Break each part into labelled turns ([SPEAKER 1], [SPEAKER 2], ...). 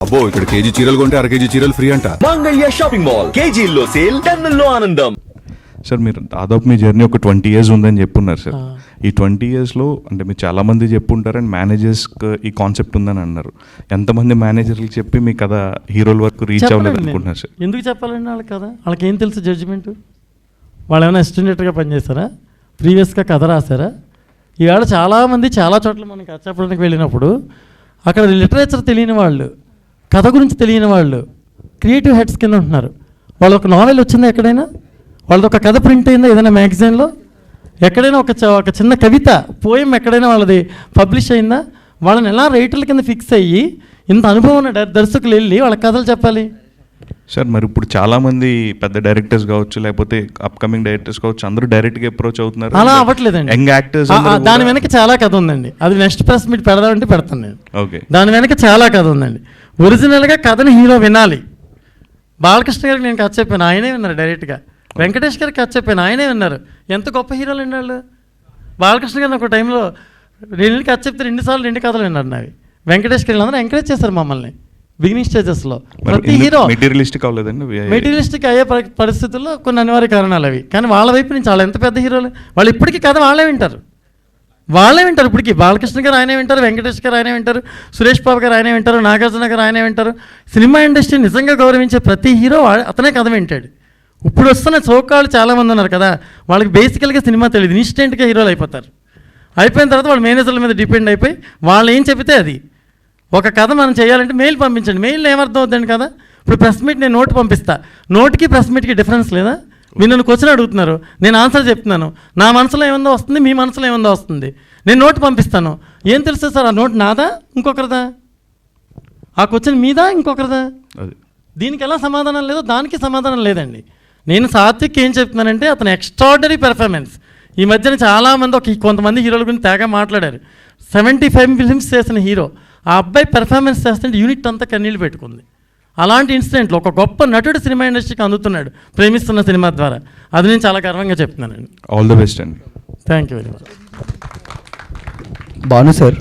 [SPEAKER 1] అబ్బో ఇక్కడ కేజీ చీరలు కొంటే అర కేజీ చీరలు ఫ్రీ అంట.
[SPEAKER 2] మంగళ్య షాపింగ్ మాల్, కేజీల్లో సేల్, టన్నుల్లో ఆనందం.
[SPEAKER 3] సార్ మీరు దాదాపు మీ జర్నీ ఒక 20 years ఉందని చెప్పున్నారు సార్. ఈ 20 yearsలో అంటే మీరు చాలామంది చెప్పుంటారు అండ్ మేనేజర్స్కి ఈ కాన్సెప్ట్ ఉందని అన్నారు. ఎంతమంది మేనేజర్లకు చెప్పి మీ కథ హీరోల వరకు రీచ్ అవ్వలేదు అనుకుంటున్నారు సార్?
[SPEAKER 4] ఎందుకు చెప్పాలండి వాళ్ళకి కదా? వాళ్ళకి ఏం తెలుసు జడ్జిమెంట్? వాళ్ళు ఏమైనా ఎస్టిమేటర్గా పనిచేస్తారా? ప్రీవియస్గా కథ రాశారా? ఈవేళ చాలామంది చాలా చోట్ల మనం కథ చెప్పడానికి వెళ్ళినప్పుడు అక్కడ లిటరేచర్ తెలియని వాళ్ళు, కథ గురించి తెలియని వాళ్ళు క్రియేటివ్ హెడ్స్ కింద ఉంటున్నారు. వాళ్ళ ఒక నావెల్ వచ్చిందా ఎక్కడైనా? వాళ్ళది ఒక కథ ప్రింట్ అయిందా ఏదైనా మ్యాగజైన్లో? ఎక్కడైనా ఒక చిన్న కవిత పోయం ఎక్కడైనా వాళ్ళది పబ్లిష్ అయిందా? వాళ్ళని ఎలా రైటర్ల కింద ఫిక్స్ అయ్యి ఇంత అనుభవం ఉన్న దర్శకులు వెళ్ళి వాళ్ళ కథలు చెప్పాలి
[SPEAKER 3] సార్? మరి ఇప్పుడు చాలామంది పెద్ద డైరెక్టర్స్ కావచ్చు, లేకపోతే అప్కమింగ్ డైరెక్టర్స్ కావచ్చు, అందరూ డైరెక్ట్గా అప్రోచ్ అవుతున్నారు.
[SPEAKER 4] అలా అవ్వట్లేదండి.
[SPEAKER 3] యంగ్ యాక్టర్స్
[SPEAKER 4] దాని వెనక చాలా కథ ఉందండి. అది నెక్స్ట్ ప్రెస్ మీట్ పెడదామంటే పెడతాను నేను.
[SPEAKER 3] ఓకే,
[SPEAKER 4] దాని వెనక చాలా కథ ఉందండి. ఒరిజినల్గా కథని హీరో వినాలి. బాలకృష్ణ గారికి నేను కథ చెప్పాను, ఆయనే విన్నారు డైరెక్ట్గా. వెంకటేష్ గారికి కథ చెప్పాను, ఆయనే విన్నారు. ఎంత గొప్ప హీరోలు అండి వాళ్ళు. బాలకృష్ణ గారిని ఒక టైంలో 2 కథ చెప్తే 2 సార్లు 2 కథలు విన్నారు నావి. వెంకటేష్ గారు అందరూ ఎంకరేజ్ చేశారు మమ్మల్ని బిగినింగ్ స్టేజెస్లో. ప్రతి హీరో
[SPEAKER 3] మెటీరియలిస్టిక్ అవ్వలేదండి.
[SPEAKER 4] మెటీరియలిస్టిక్ అయ్యే పరిస్థితుల్లో కొన్ని అనివార్య కారణాలు అవి. కానీ వాళ్ళ వైపు నుంచి వాళ్ళు ఎంత పెద్ద హీరోలు, వాళ్ళు ఇప్పటికీ కథ వాళ్ళే వింటారు ఇప్పటికీ. బాలకృష్ణ గారు ఆయనే వింటారు, వెంకటేష్ గారు ఆయనే వింటారు, సురేష్ బాబు గారు ఆయనే వింటారు, నాగార్జున గారు ఆయనే వింటారు. సినిమా ఇండస్ట్రీ నిజంగా గౌరవించే ప్రతి హీరో అతనే కథ వింటాడు. ఇప్పుడు వస్తున్న చౌకాళ్ళు చాలామంది ఉన్నారు కదా, వాళ్ళకి బేసికల్గా సినిమా తెలియదు, ఇన్స్టెంట్గా హీరోలు అయిపోతారు. అయిపోయిన తర్వాత వాళ్ళు మేనేజర్ల మీద డిపెండ్ అయిపోయి వాళ్ళు ఏం చెబితే అది. ఒక కథ మనం చేయాలంటే మెయిల్ పంపించండి. మెయిల్లో ఏమర్థం అవుతుంది కదా? ఇప్పుడు ప్రెస్ మీట్ నేను నోట్ పంపిస్తా, నోట్కి ప్రెస్ మీట్కి డిఫరెన్స్ లేదా? మీరు నన్ను క్వశ్చన్ అడుగుతున్నారు, నేను ఆన్సర్ చెప్తున్నాను. నా మనసులో ఏముందో వస్తుంది, మీ మనసులో ఏముందో వస్తుంది. నేను నోట్ పంపిస్తాను, ఏం తెలుస్తుంది సార్? ఆ నోట్ నాదా ఇంకొకరిదా? ఆ క్వశ్చన్ మీదా ఇంకొకరిదా? దీనికి ఎలా సమాధానం లేదో దానికి సమాధానం లేదండి. నేను సాత్విక్ ఏం చెప్తున్నానంటే అతను ఎక్స్ట్రాడినరీ పెర్ఫార్మెన్స్. ఈ మధ్యన చాలామంది కొంతమంది హీరోల గురించి తెగ మాట్లాడారు. 75 ఫిల్మ్స్ చేసిన హీరో, ఆ అబ్బాయి పెర్ఫార్మెన్స్ చేస్తుంటే యూనిట్ అంతా కన్నీళ్ళు పెట్టుకుంది. అలాంటి ఇన్సిడెంట్లో ఒక గొప్ప నటుడు సినిమా ఇండస్ట్రీకి అందుతున్నాడు ప్రేమిస్తున్న సినిమా ద్వారా. అది నేను చాలా గర్వంగా చెప్తున్నానండి.
[SPEAKER 3] ఆల్ ది బెస్ట్ అండి.
[SPEAKER 4] Thank you very much.
[SPEAKER 5] Bhanu sir,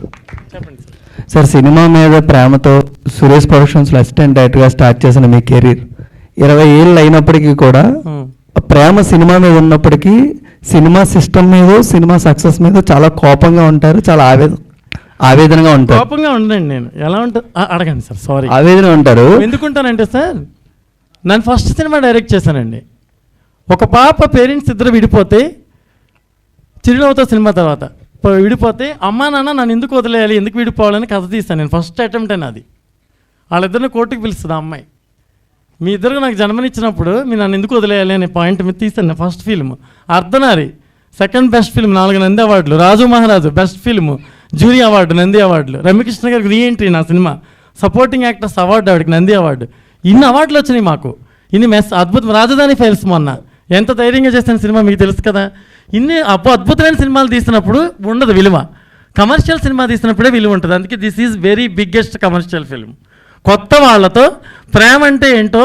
[SPEAKER 4] చెప్పండి సార్.
[SPEAKER 5] సార్ సినిమా మీద ప్రేమతో సురేష్ ప్రొడక్షన్స్లో అసిస్టెంట్ డైరెక్టర్గా స్టార్ట్ చేసిన మీ కెరీర్ 20 ఏళ్ళు అయినప్పటికీ కూడా ప్రేమ సినిమా మీద ఉన్నప్పటికీ సినిమా సిస్టమ్ మీద, సినిమా సక్సెస్ మీద చాలా కోపంగా ఉంటారు, చాలా ఆవేదనగా ఉంటారు.
[SPEAKER 4] కోపంగా ఉండండి. నేను ఎలా ఉంటా అడగండి సార్. సారీ,
[SPEAKER 5] ఆవేదన ఉంటారు.
[SPEAKER 4] ఎందుకుంటానంటే సార్, నేను ఫస్ట్ సినిమా డైరెక్ట్ చేశానండి. ఒక పాప పేరెంట్స్ ఇద్దరు విడిపోతే, చిరునవ్వుతో సినిమా తర్వాత విడిపోతే, అమ్మా నాన్న నన్ను ఎందుకు వదిలేయాలి, ఎందుకు విడిపోవాలని కథ తీస్తాను నేను. ఫస్ట్ అటెంప్ట్ అని అది. వాళ్ళిద్దరిని కోర్టుకు పిలుస్తుంది ఆ అమ్మాయి. మీ ఇద్దరు నాకు జన్మనిచ్చినప్పుడు మీరు నన్ను ఎందుకు వదిలేయాలి అనే పాయింట్ మీద తీస్తాను. First film అర్ధనారి, second best film 4 Nandi అవార్డులు, రాజు మహారాజు best film, jury award, Nandi అవార్డులు, రమ్యకృష్ణ గారికి రీఎంట్రీ నా సినిమా, సపోర్టింగ్ యాక్టర్స్ అవార్డు ఆవిడకి నంది అవార్డు. ఇన్ని అవార్డులు వచ్చినాయి మాకు. ఇన్ని అద్భుతం. రాజధాని ఫైల్స్ మొన్న ఎంత ధైర్యంగా చేసిన సినిమా మీకు తెలుసు కదా. ఇన్ని అద్భుతమైన సినిమాలు తీసినప్పుడు ఉండదు విలువ, కమర్షియల్ సినిమా తీసినప్పుడే విలువ ఉంటుంది. అందుకే this is very biggest commercial film. కొత్త వాళ్ళతో ప్రేమ అంటే ఏంటో,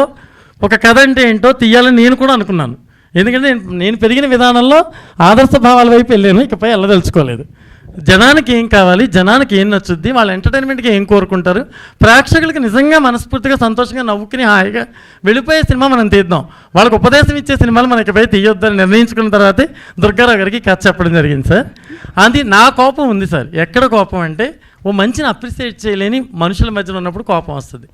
[SPEAKER 4] ఒక కథ అంటే ఏంటో తీయాలని నేను కూడా అనుకున్నాను. ఎందుకంటే నేను పెరిగిన విధానంలో ఆదర్శ భావాల వైపు వెళ్ళాను, ఇకపై వెళ్ళదలుచుకోలేదు. జనానికి ఏం కావాలి, జనానికి ఏం నచ్చుద్ది, వాళ్ళ ఎంటర్టైన్మెంట్కి ఏం కోరుకుంటారు, ప్రేక్షకులకి నిజంగా మనస్ఫూర్తిగా సంతోషంగా నవ్వుకుని హాయిగా వెళ్ళిపోయే సినిమా మనం తీద్దాం. వాళ్ళకి ఉపదేశం ఇచ్చే సినిమాలు మనం ఇకపై తీయొద్దని నిర్ణయించుకున్న తర్వాతే దుర్గారావు గారికి కథ చెప్పడం జరిగింది సార్. అది నా కోపం ఉంది సార్. ఎక్కడ కోపం అంటే, ఓ మంచిని అప్రిషియేట్ చేయలేని మనుషుల మధ్యలో ఉన్నప్పుడు కోపం వస్తుంది.